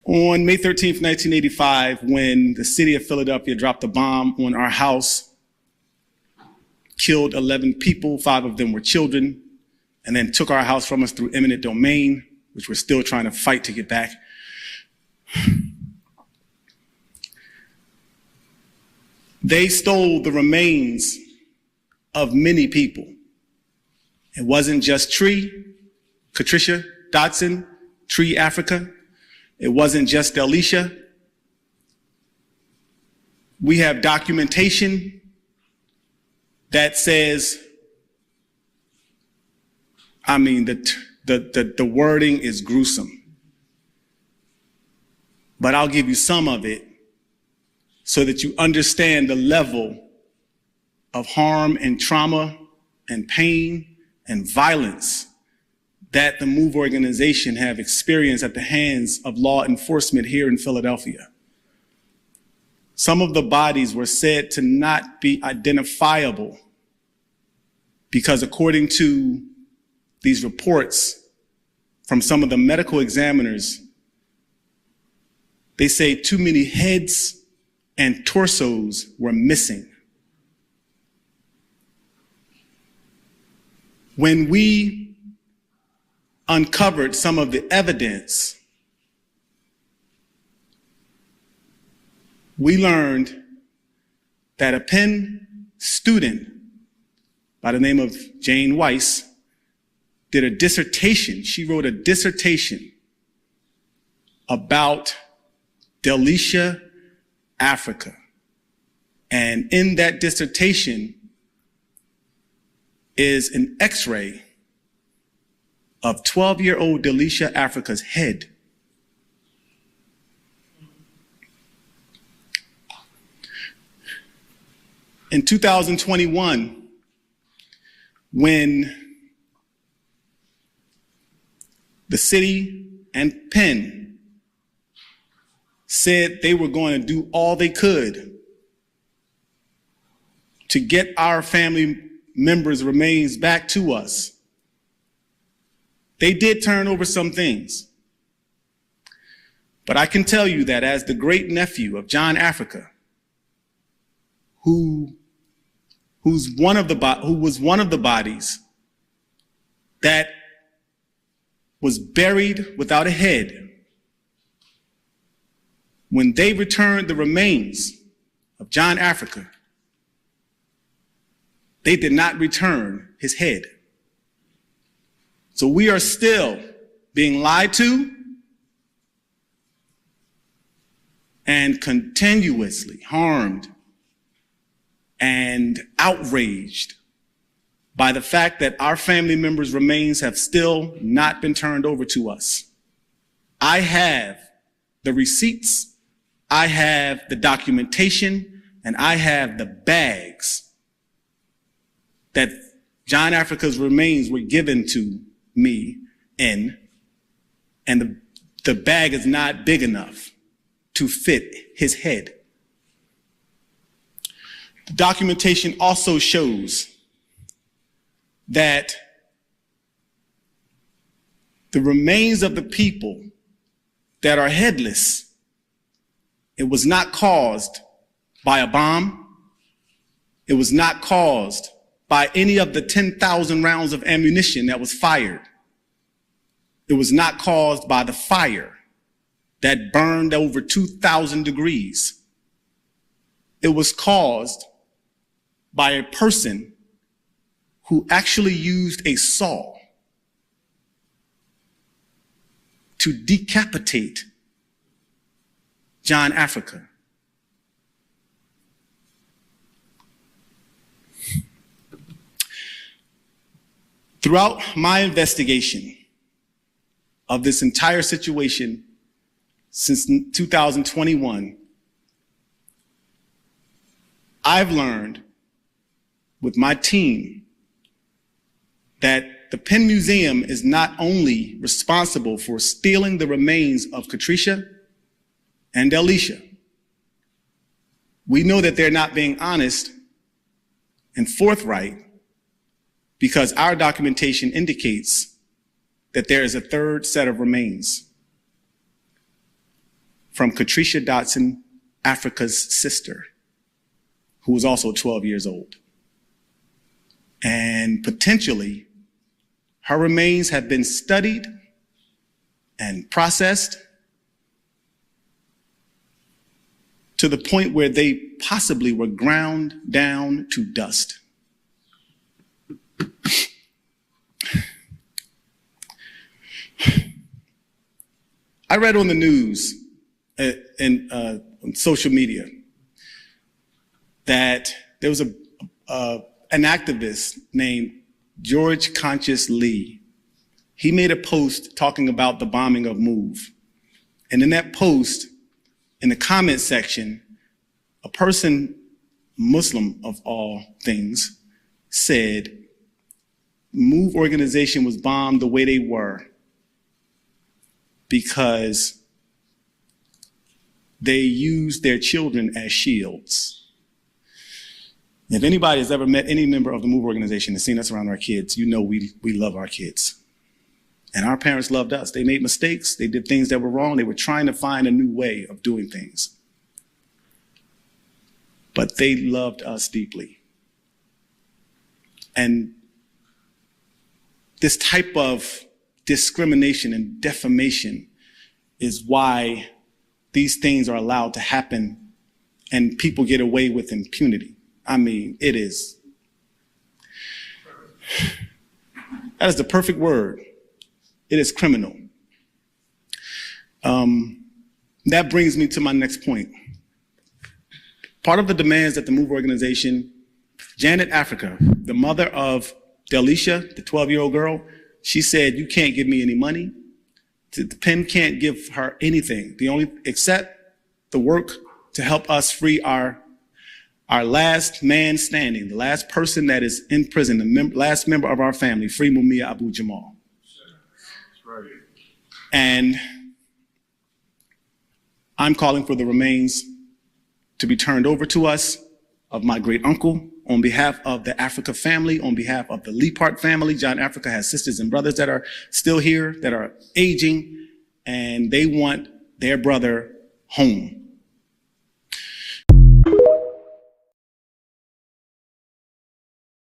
On May 13th, 1985, when the city of Philadelphia dropped a bomb on our house, killed 11 people, 5 of them were children, and then took our house from us through eminent domain, which we're still trying to fight to get back. They stole the remains of many people. It wasn't just Patricia Dodson, Tree Africa. It wasn't just Delisha. We have documentation that says, the wording is gruesome. But I'll give you some of it so that you understand the level of harm and trauma and pain and violence that the MOVE organization have experienced at the hands of law enforcement here in Philadelphia. Some of the bodies were said to not be identifiable because, according to these reports from some of the medical examiners, they say too many heads and torsos were missing. When we uncovered some of the evidence, we learned that a Penn student by the name of Jane Weiss did a dissertation. She wrote a dissertation about Delisha, Africa. And in that dissertation is an X-ray of 12-year-old Delisha Africa's head. In 2021, when the city and Penn said they were going to do all they could to get our family members' remains back to us, they did turn over some things. But I can tell you that as the great nephew of John Africa, who was one of the bodies that was buried without a head, when they returned the remains of John Africa, they did not return his head. So we are still being lied to and continuously harmed and outraged by the fact that our family members' remains have still not been turned over to us. I have the receipts, I have the documentation, and I have the bags that John Africa's remains were given to me in, and the bag is not big enough to fit his head. The documentation also shows that the remains of the people that are headless, it was not caused by a bomb. It was not caused by any of the 10,000 rounds of ammunition that was fired. It was not caused by the fire that burned over 2,000 degrees. It was caused by a person who actually used a saw to decapitate John Africa. Throughout my investigation of this entire situation since 2021, I've learned with my team that the Penn Museum is not only responsible for stealing the remains of Patricia and Delisha. We know that they're not being honest and forthright because our documentation indicates that there is a third set of remains. from Patricia Dotson, Africa's sister, who was also 12 years old. And potentially, her remains have been studied and processed to the point where they possibly were ground down to dust. I read on the news and on social media that there was an activist named George Conscious Lee. He made a post talking about the bombing of MOVE. And in that post, in the comment section, a person, Muslim of all things, said, MOVE organization was bombed the way they were because they used their children as shields. If anybody has ever met any member of the MOVE organization and seen us around our kids, you know we love our kids. And our parents loved us. They made mistakes. They did things that were wrong. They were trying to find a new way of doing things. But they loved us deeply. And this type of discrimination and defamation is why these things are allowed to happen and people get away with impunity. I mean, it is. That is the perfect word. It is criminal. That brings me to my next point. Part of the demands that the MOVE organization, Janet Africa, the mother of Delisha, the 12-year-old girl, she said, you can't give me any money. The Penn can't give her anything. Except the work to help us free our last man standing, the last person that is in prison, the last member of our family, free Mumia Abu Jamal. Right. And I'm calling for the remains to be turned over to us of my great uncle on behalf of the Africa family, on behalf of the Leapart family. John Africa has sisters and brothers that are still here, that are aging, and they want their brother home.